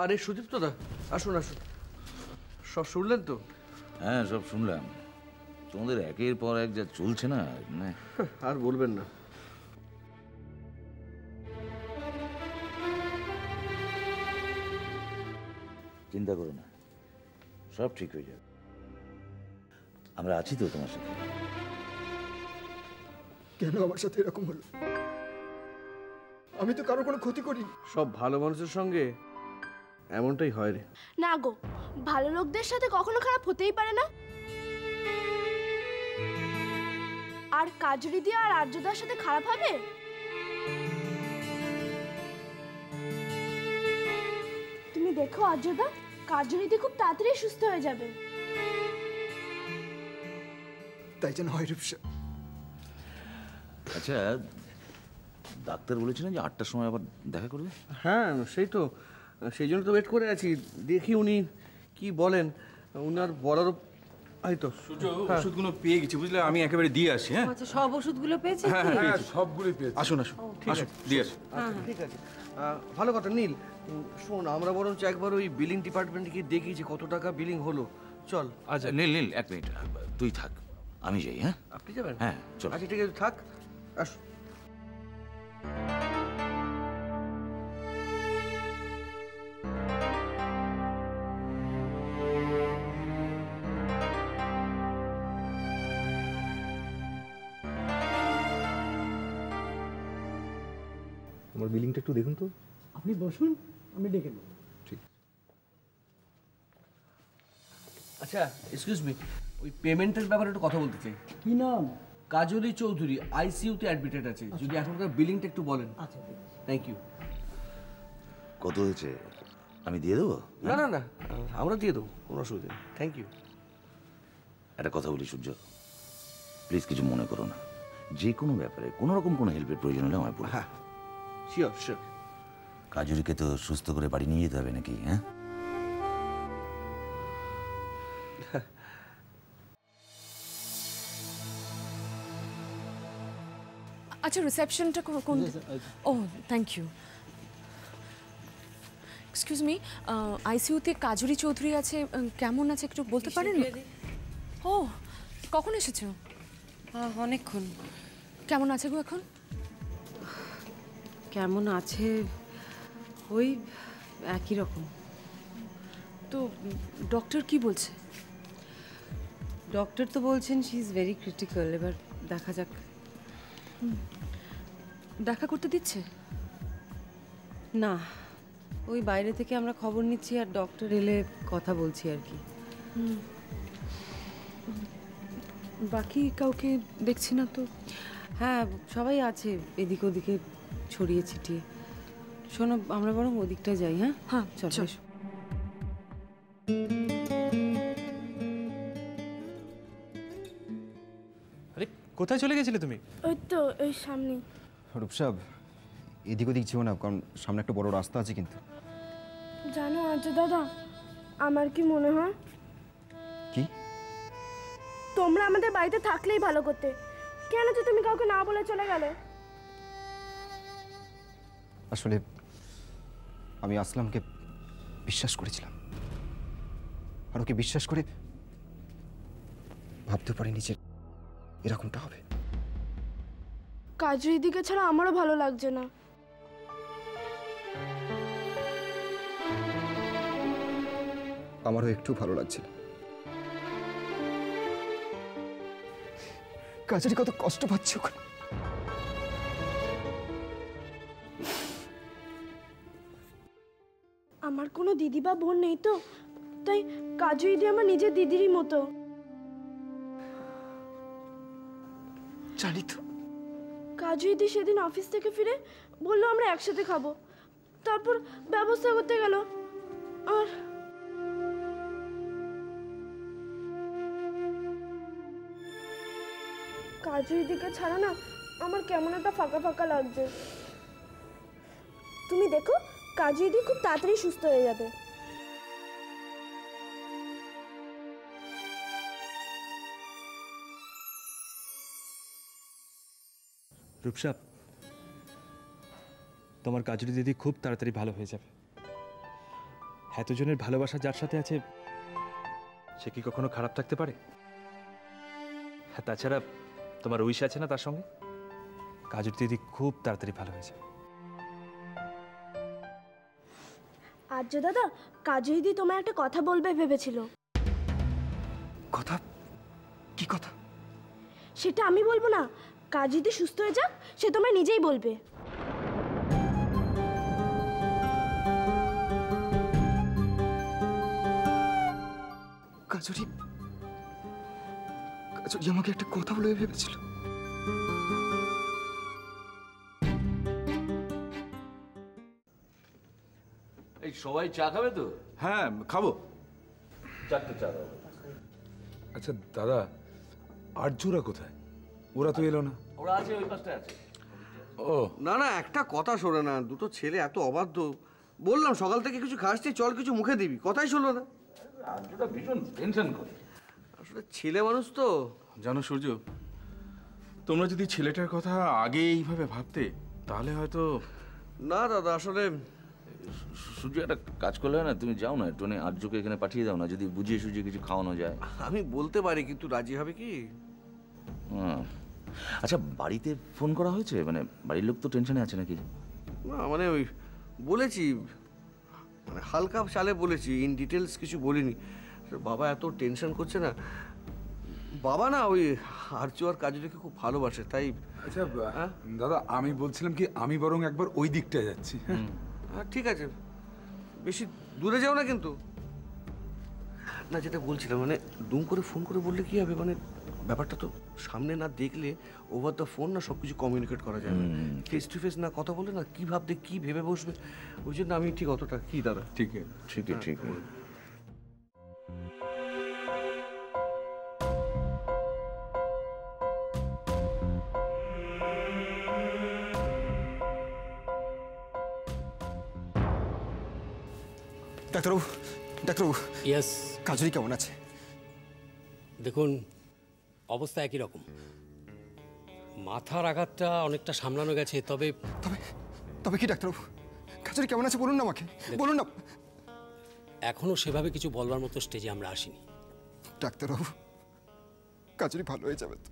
আরে সুদীপ্ত দা, আসুন আসুন। সব শুনলেন তো? হ্যাঁ, সব শুনলাম। তোমাদের একের পর এক যা চলছে না, মানে আর বলবেন না। চিন্তা করো না, সব ঠিক হয়ে যাবে। আমরা আছি তো তোমার সাথে। কেন আমার সাথে এরকম হলো? আমি তো কারো কোনো ক্ষতি করিনি। সব ভালো মানুষের সঙ্গে এমনটাই হয় রে। না গো, ভালো লোকদের সাথে কখনো খারাপ হতেই পারে না। আর কাজরি দিয়া আর আর্যদার সাথে খারাপ হবে? তুমি দেখো আর্যদা, কাজরিদি খুব তাড়াতাড়ি সুস্থ হয়ে যাবে। তাই যেন হয় রূপসা। আচ্ছা, ডাক্তার বলেছিলেন যে 8টার সময় আবার দেখা করবে? হ্যাঁ সেই তো, সেই জন্য তো ওয়েট করে আছি, দেখি উনি কি বলেন। উনার বলারও হয়তো। ওষুধগুলো পেয়ে গেছি, বুঝলে? আমি একেবারে দিয়ে আসি। হ্যাঁ, আচ্ছা, সব ওষুধগুলো পেয়েছেন? হ্যাঁ, সবগুলোই পেয়েছি। আসুন আসুন, আসুন, দিয়ে আসি। ঠিক আছে, ভালো কথা। নীল শোন, আমরা বরঞ্চ একবার ওই বিলিং ডিপার্টমেন্টে গিয়ে দেখি যে কত টাকা বিলিং হলো। চল। আচ্ছা নীল, নীল 1 মিনিট, তুই থাক, আমি যাই। হ্যাঁ, আপনি যাবেন? হ্যাঁ চল। আচ্ছা ঠিক আছে, থাক। আসুন। আমার বিলিংটা একটু দেখুন তো। আপনি বসুন, আমি ডেকে নেব। ঠিক। আচ্ছা এক্সকিউজ মি, ওই পেমেন্টের ব্যাপারে একটু কথা বলতে চাই। কি নাম? কাজলি চৌধুরী, আইসিইউতে অ্যাডমিটেড আছে। যদি এখনকার বিলিংটা একটু বলেন। আচ্ছা ঠিক আছে। Thank you. কত হয়েছে আমি দিয়ে দেবো? না না না, আমরা দিয়ে দেবো, কোনো অসুবিধা নেই। Thank you. একটা কথা বলি সূর্য, প্লিজ কিছু মনে করো না। যে কোনো ব্যাপারে কোনো রকম কোনো হেল্পের প্রয়োজন হলে আমায় বলো। হ্যাঁ শিওর শিওর। কাজুরিকে তো সুস্থ করে বাড়ি নিয়ে যেতে হবে নাকি? হ্যাঁ, আচ্ছা, রিসেপশনটা কোন? ও থ্যাংক ইউ। এক্সকিউজ মি, আইসিইউতে কাজরি চৌধুরী আছে, কেমন আছে একটু বলতে পারেন? ও, কখন এসেছো? অনেকক্ষণ। কেমন আছে গো এখন? কেমন আছে ওই একই রকম। তো ডক্টর কি বলছে? ডক্টর তো বলছেন শি ইজ ভেরি ক্রিটিক্যাল। এবার দেখা যাক। দেখা করতে দিচ্ছে না, ওই বাইরে থেকে আমরা খবর নিচ্ছি আর ডক্টর এলে কথা বলছি আর কি। বাকি কাউকে দেখছি না তো। হ্যাঁ, সবাই আছে এদিক ওদিকে ছড়িয়ে ছিটিয়ে। শোনো, আমরা বরং ওদিকটা যাই। হ্যাঁ হ্যাঁ চল। চল। আরে কোথায় চলে গেছিলে তুমি? ওই তো এই সামনে। রূপসা, এদিক ওদিক যেও না, কারণ সামনে একটা বড় রাস্তা আছে কিন্তু। জানো আর্য দাদা, আমার কি মনে হয়, কি? তোমরা আমাদের বাড়িতে থাকলেই ভালো করতে। কেন যে তুমি কাউকে না বলে চলে গেলে? আসলে আমি আসলামকে বিশ্বাস করেছিলাম, আর ওকে বিশ্বাস করে ভাবতে পারিনি যে এরকমটা হবে। কাজের দিকে ছাড়া আমারও ভালো লাগছে না। আমারও একটু ভালো লাগছে না। কাজের কত কষ্ট পাচ্ছে ওখানে। আমার কোনো দিদি বা বোন নেই তো, তাই কাজু দিদি আমার নিজের দিদিরই মতো। জানি তো। কাজু দিদি সেদিন অফিস থেকে ফিরে বললো আমরা একসাথে খাবো, তারপর ব্যবস্থা করতে গেল। আর কাজু দিদিকে ছাড়া না আমার কেমন একটা ফাঁকা ফাঁকা লাগছে। তুমি দেখো, কাজু দিদি খুব তাড়াতাড়ি সুস্থ হয়ে যাবে। রূপসা, তোমার কাজরি দিদি খুব তাড়াতাড়ি ভালো হয়ে যাবে। এতজনের ভালোবাসা যার সাথে আছে সে কি কখনো খারাপ থাকতে পারে? হ্যাঁ, তাছাড়া তোমার উইশ আছে না তার সঙ্গে? কাজল দিদি খুব তাড়াতাড়ি ভালো হয়ে যাবে। আর্য দাদা, কাজু দিদি তোমায় একটা কথা বলবে ভেবেছিল। কথা? কি কথা? সেটা আমি বলবো না, কাজু দিদি সুস্থ হয়ে যাক, সে তোমায় নিজেই বলবে। কাজরি আমাকে একটা কথা বলে ভেবেছিল। এই সবাই চা খাবে তো? হ্যাঁ, খাবো। 4টে চা দাও। আচ্ছা দাদা, আর্যরা কোথায়? ওরা তো এলো না। ওরা আছে ওই পাশটায় আছে। ও না না, একটা কথা শোনে না, দুটো ছেলে এত অবাধ্য। বললাম সকাল থেকে কিছু খাসছি, চল কিছু মুখে দিবি, কথাই শোনো না। আর্যটা ভীষণ টেনশন করে। আসলে ছেলে মানুষ তো। জানো সূর্য, তোমরা যদি ছেলেটার কথা আগে এইভাবে ভাবতে তাহলে হয়তো। না দাদা, আসলে সূর্য একটা কাজ করলে হয় না, তুমি যাও না একটু আর্যকে এখানে পাঠিয়ে দাও না, যদি বুঝিয়ে সুঝিয়ে কিছু খাওয়ানো যায়। আমি বলতে পারি, কিন্তু রাজি হবে কি? আচ্ছা, বাড়িতে ফোন করা হয়েছে? মানে বাড়ির লোক তো টেনশনে আছে নাকি? না মানে ওই বলেছি, মানে হালকা চালে বলেছি, ইন ডিটেলস কিছু বলিনি। বাবা এত টেনশন করছে না। বাবা না ওই আর্য আর কাজুরিকে খুব ভালোবাসে, তাই। আচ্ছা দাদা, আমি বলছিলাম কি, আমি বরং একবার ওই দিকটায় যাচ্ছি। হ্যাঁ ঠিক আছে, বেশি দূরে যাও না কিন্তু। না, যেটা বলছিলাম, মানে দুম করে ফোন করে বললে কি হবে, মানে ব্যাপারটা তো সামনে না দেখলে ওভার দ্য ফোন না সব কিছু কমিউনিকেট করা যায় না। ফেস টু ফেস না কথা বলে না কি ভাবতে কি ভেবে বসবে, ওই জন্য আমি ঠিক অতটা কি দাদা। ঠিক আছে, ঠিক আছে, ঠিক আছে। ডাক্তারবাবু, ডাক্তারবাবু, ইয়েস। কাজরি কেমন আছে? দেখুন, অবস্থা একই রকম। মাথার আঘাতটা অনেকটা সামলানো গেছে, তবে তবে তবে কি ডাক্তারবাবু, কাজরি কেমন আছে বলুন না আমাকে, বলুন না। এখনো সেভাবে কিছু বলবার মতো স্টেজে আমরা আসিনি। ডাক্তারবাবু, কাজরি ভালো হয়ে যাবে তো?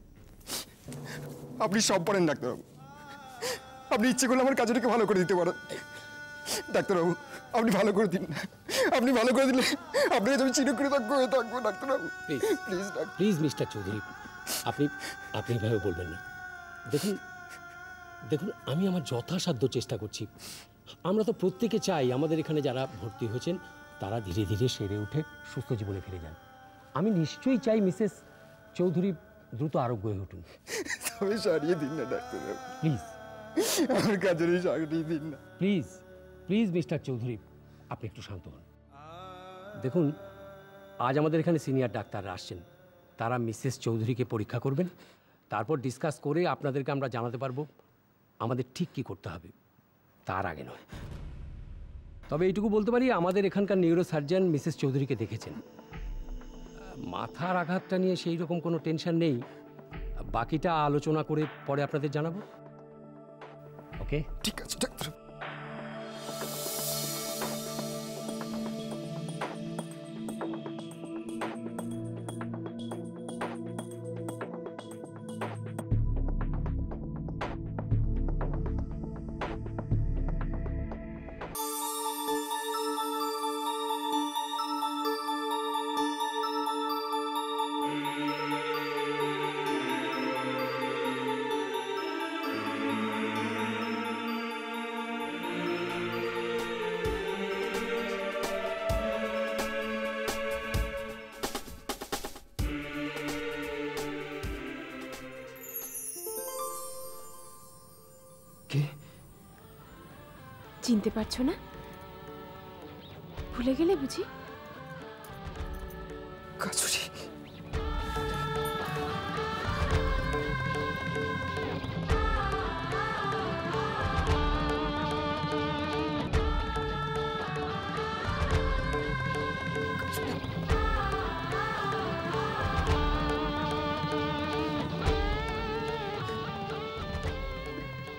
আপনি সব পারেন ডাক্তারবাবু, আপনি ইচ্ছে করলে আমার কাজরিকে ভালো করে দিতে পারেন। ডাক্তারবাবু, আপনি ভালো করে দিন, আপনি ভালো করে দিলে আপনাকে আমি চিরকৃতজ্ঞ হয়ে থাকবো ডাক্তারবাবু। Please please please mister Chowdhury, আপনি আপনি এভাবে বলবেন না। দেখুন দেখুন, আমি আমার যথাসাধ্য চেষ্টা করছি। আমরা তো প্রত্যেকে চাই আমাদের এখানে যারা ভর্তি হয়েছেন তারা ধীরে ধীরে সেরে উঠে সুস্থ জীবনে ফিরে যান। আমি নিশ্চয়ই চাই মিসেস চৌধুরী দ্রুত আরোগ্য হয়ে উঠুন। তবে সারিয়ে দিন না ডাক্তারবাবু, প্লিজ আমার কাজরি সারিয়ে দিন না। প্লিজ প্লিজ মিস্টার চৌধুরী, আপনি একটু শান্ত হন। দেখুন, আজ আমাদের এখানে সিনিয়র ডাক্তাররা আসছেন, তারা মিসেস চৌধুরীকে পরীক্ষা করবেন, তারপর ডিসকাস করে আপনাদেরকে আমরা জানাতে পারবো আমাদের ঠিক কী করতে হবে, তার আগে নয়। তবে এইটুকু বলতে পারি, আমাদের এখানকার নিউরো সার্জন মিসেস চৌধুরীকে দেখেছেন। মাথার আঘাতটা নিয়ে সেই রকম কোনো টেনশন নেই, বাকিটা আলোচনা করে পরে আপনাদের জানাবো। ওকে, ঠিক আছে ডাক্তার। চিনতে পারছো না? ভুলে গেলে বুঝি? কাজরি,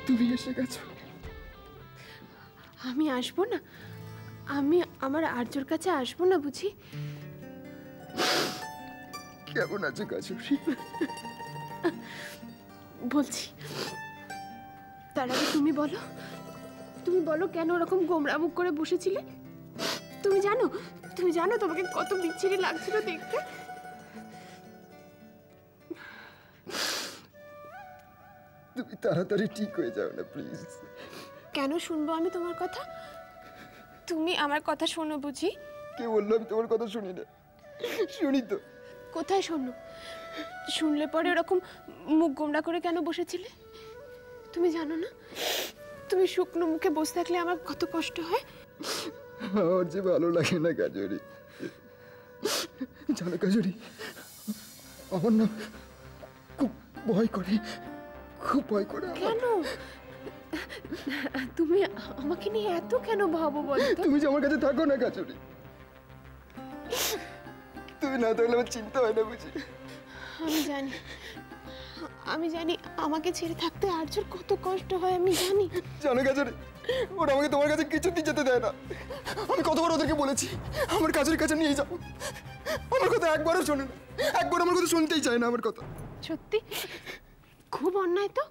তুমি এসে গেছো। আমি আসবো না? আমি আমার আর্যর কাছে আসবো না বুঝি? কেমন আছো কাজরি? বলছি, তার আগে তুমি বলো কেন ওরকম গোমড়া মুখ করে বসেছিলে? তুমি জানো তোমাকে কত বিচ্ছিরি লাগছিল দেখতে। তুমি তাড়াতাড়ি ঠিক হয়ে যাও না প্লিজ। কেন শুনবো আমি তোমার কথা? তুমি আমার কথা শোনো বুঝি? কে বললো আমি তোমার কথা শুনি না? শুনি তো। কোথায় শোনো? শুনলে পরে ওরকম মুখ গোমড়া করে কেন বসেছিলে? তুমি জানো না তুমি শুকনো মুখে বসে থাকলে আমার কত কষ্ট হয়? আমার যে ভালো লাগে না কাজরি। জানো কাজরি, আমার না খুব ভয় করে, খুব ভয় করে। কেন? তুমি আমাকে নিয়ে এত কেন ভাবো বলতো? তুমি যে আমার কাছে থাকো না কাজরি, তুমি না থাকলে আমার চিন্তা হয় না বুঝি? আমি জানি আমাকে ছেড়ে থাকতে আর্যর কত কষ্ট হয়, আমি জানি। জানো কাজরি, ওরা আমাকে তোমার কাছে কিছুতেই যেতে দেয় না। আমি কতবার ওদেরকে বলেছি আমার কাজের কাছে নিয়ে যাও, আমার কথা একবারও শোনে না, একবার আমার কথা শুনতেই চায় না আমার কথা। সত্যি খুব অন্যায় তো,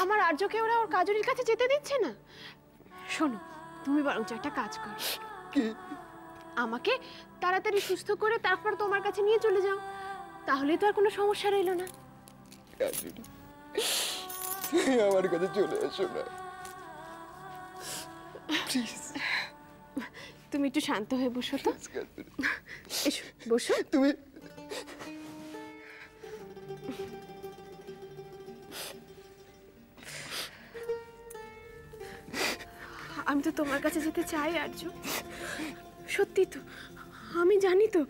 আমার আর্যকে ওরা ওর কাজরির কাছে যেতে দিচ্ছে না। শোনো, তুমি বরঞ্চ একটা কাজ করো, কি? আমাকে তাড়াতাড়ি সুস্থ করে তারপর তোমার কাছে নিয়ে চলে যাও, তাহলে তো আর কোনো সমস্যা রইল না। আমার কাছে চলে এসো না প্লিজ। তুমি একটু শান্ত হয়ে বসো তো। এসো বসো। তুমি আমি তো তোমার কাছে যেতে চাই আর্য, সত্যি তো। আমি জানি তো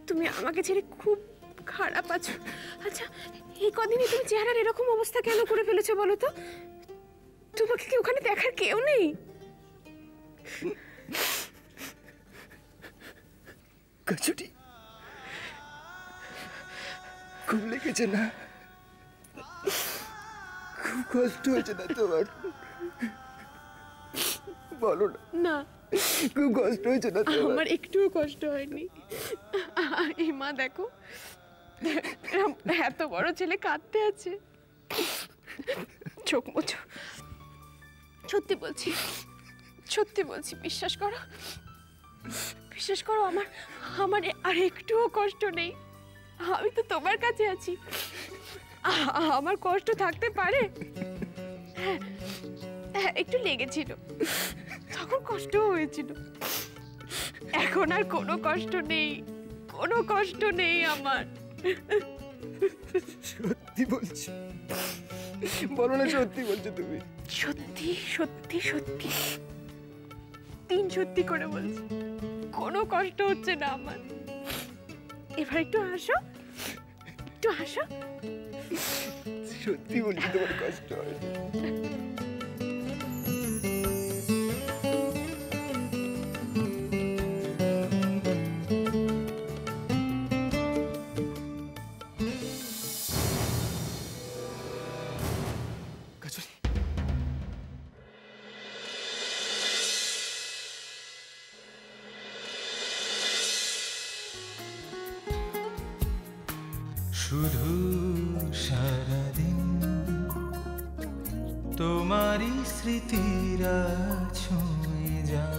তুমি আমাকে ছেড়ে খুব খারাপ আছো। আচ্ছা, এই কদিনই তুমি চেহারার এরকম অবস্থা কেন করে ফেলেছো বলো তো? তোমাকে কি ওখানে দেখার কেউ নেই? কাজরি, খুব লেগেছে না? খুব কষ্ট হয়েছে না তোমার? বলো না। না, খুব কষ্ট হয়েছে না তোমার? আমার একটুও কষ্ট হয়নি। এই মা দেখো, এত বড় ছেলে কাঁদতে আছে। চোখ মুছো। সত্যি বলছি, বিশ্বাস করো আমার আর একটুও কষ্ট নেই। আমি তো তোমার কাছে আছি, আমার কষ্ট থাকতে পারে? হ্যাঁ, একটু লেগেছিল, তখন কষ্টও হয়েছিল। এখন আর কোনো কষ্ট নেই আমার। সত্যি বলছি? বলো না, সত্যি বলছো তুমি? সত্যি 3 সত্যি করে বলছি, কোনো কষ্ট হচ্ছে না আমার। এবার একটু হাসো। সত্যি বলছি, তোমার কষ্ট হয়? শুধু সারাদিন তোমারই স্মৃতিরা ছুঁয়ে যায়।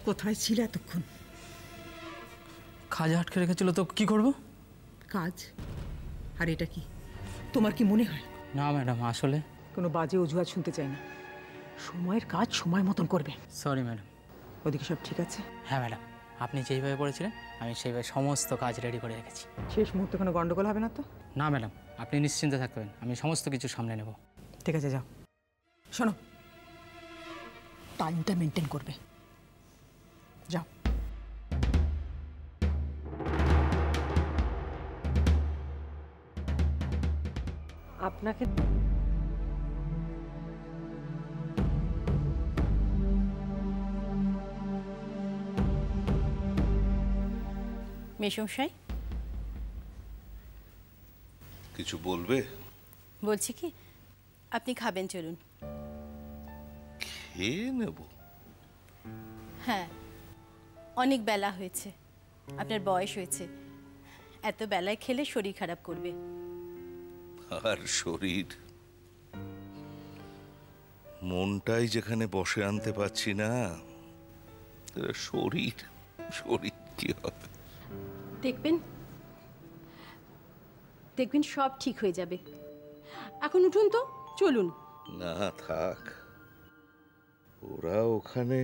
কোথায় ছিলে এতক্ষণ? কাজে আটকে রেখেছিল তো কি করব? কাজ? আর এটা কি তোমার কি মনে হয়? না ম্যাডাম, আসলে কোনো বাজে অজুহাত শুনতে চাই না। সময়ের কাজ সময় মতন করবে। Sorry madam. ওদিকে সব ঠিক আছে? হ্যাঁ ম্যাডাম, আপনি যেইভাবে বলেছিলেন আমি সেইভাবে সমস্ত কাজ রেডি করে রেখেছি। শেষ মুহূর্তে কোনো গন্ডগোল হবে না তো? না ম্যাডাম, আপনি নিশ্চিন্তে থাকবেন, আমি সমস্ত কিছু সামলে নেব। ঠিক আছে, যাও। শোনো, টাইমটা মেনটেন করবে। যাও। আপনাকে মেশমশাই, কিছু বলবে? বলছি কি, আপনি খাবেন, চলুন। খেয়ে নেব? হ্যাঁ, অনেক বেলা হয়েছে, আপনার বয়স হয়েছে, এত বেলায় খেলে শরীর খারাপ করবে। আর শরীর, মনটাই যেখানে বসে আনতে পারছি না, শরীর শরীর কি হবে? দেখবেন দেখবেন সব ঠিক হয়ে যাবে। এখন উঠুন তো, চলুন। না থাক, ওরা ওখানে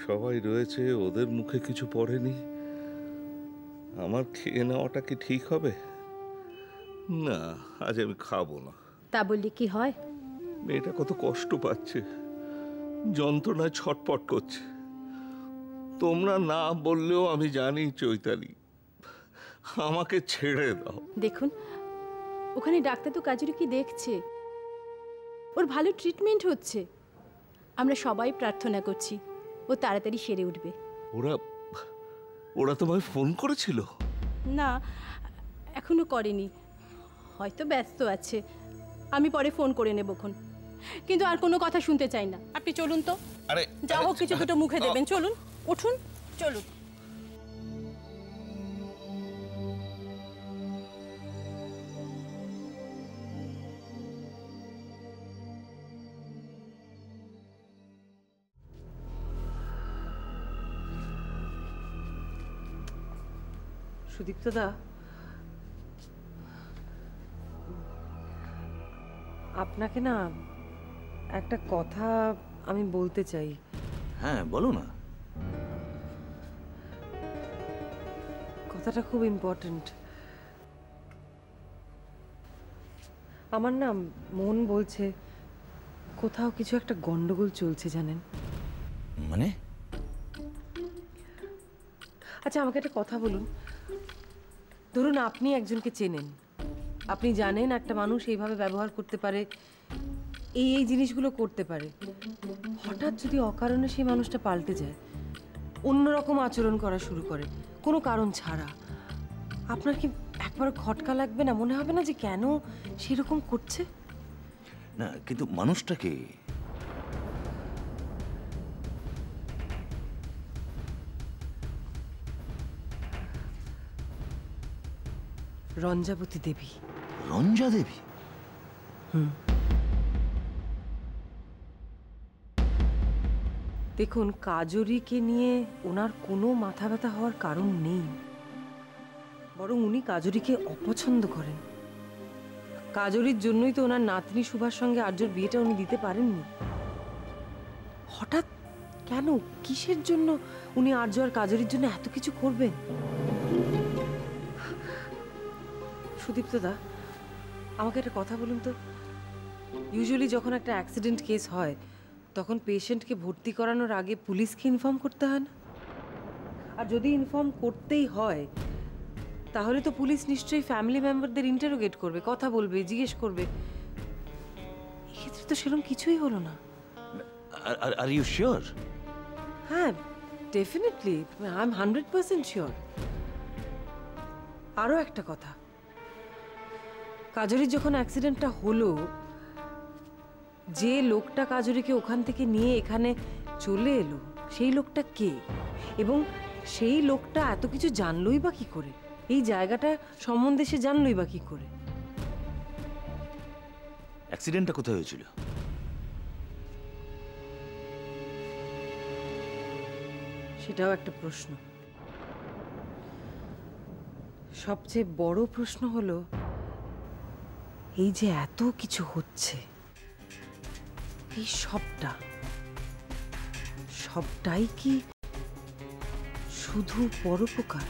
সবাই রয়েছে, ওদের মুখে কিছু পড়েনি, আমার খেয়ে নেওয়াটা কি ঠিক হবে? না, আজ আমি খাবো না। তা বললে কি হয়? মেয়েটা কত কষ্ট পাচ্ছে, যন্ত্রণায় ছটপট করছে। তোমরা না বললেও আমি জানি চৈতালি, আমাকে ছেড়ে দাও। দেখুন, ওখানে ডাক্তার তো কাজুরি কি দেখছে, ওর ভালো ট্রিটমেন্ট হচ্ছে। আমরা সবাই প্রার্থনা করছি ও তাড়াতাড়ি সেরে উঠবে। ওরা ওরা তোমায় ফোন করেছিল? না, এখনো করেনি, হয়তো ব্যস্ত আছে, আমি পরে ফোন করে নেবক্ষণ। কিন্তু আর কোনো কথা শুনতে চাই না, আপনি চলুন তো। আরে যা হোক কিছু দুটো মুখে দেবেন, চলুন, উঠুন, চলুন। সুদীপ্তদা, আপনাকে না একটা কথা আমি বলতে চাই। হ্যাঁ বলো না। কথাটা খুব ইম্পর্ট্যান্ট। আমার না মন বলছে কোথাও কিছু একটা গন্ডগোল চলছে, জানেন? মানে? আচ্ছা, আমাকে একটা কথা বলুন। ধরুন আপনি একজনকে চেনেন, আপনি জানেন একটা মানুষ এইভাবে ব্যবহার করতে পারে, এই এই জিনিসগুলো করতে পারে। হঠাৎ যদি অকারণে সেই মানুষটা পাল্টে যায়, অন্যরকম আচরণ করা শুরু করে কোনো কারণ ছাড়া, আপনার কি একবার খটকা লাগবে না? মনে হবে না যে কেন সেরকম করছে? না, কিন্তু মানুষটাকে রঞ্জাবতী দেবী। রঞ্জা দেবী? দেখুন, কাজরিকে নিয়ে ওনার কোনো মাথা ব্যথা হওয়ার কারণ নেই, বরং উনি কাজরিকে অপছন্দ করেন। কাজরির জন্যই তো ওনার নাতনি সুভার সঙ্গে আর্যর বিয়েটা উনি দিতে পারেননি। হঠাৎ কেন, কিসের জন্য উনি আর্য আর কাজরির জন্য এত কিছু করবেন? সুদীপ্তদা, আমাকে একটা কথা বলুন তো। ইউজুয়ালি যখন একটা অ্যাক্সিডেন্ট কেস হয়, তখন পেশেন্টকে ভর্তি করানোর আগে পুলিশকে ইনফর্ম করতে হয় না? আর যদি ইনফর্ম করতেই হয়, তাহলে তো পুলিশ নিশ্চয়ই ফ্যামিলি মেম্বারদের ইন্টারোগেট করবে, কথা বলবে, জিজ্ঞেস করবে। এক্ষেত্রে তো সেরকম কিছুই হলো না। Are you sure? হ্যাঁ, ডেফিনেটলি, আই এম 100% শিওর। আরও একটা কথা, কাজরির যখন অ্যাক্সিডেন্টটা হলো, যে লোকটা কাজরিকে ওখান থেকে নিয়ে এখানে চলে এলো, সেই লোকটা কে? এবং সেই লোকটা এত কিছু জানলই বা কি করে? এই জায়গাটা সম্বন্ধে সে জানলই বা কি করে? অ্যাক্সিডেন্টটা কোথায় হয়েছিল? সেটাও একটা প্রশ্ন। সবচেয়ে বড় প্রশ্ন হলো, এই যে এত কিছু হচ্ছে, এই সবটাই কি শুধু পরোপকার?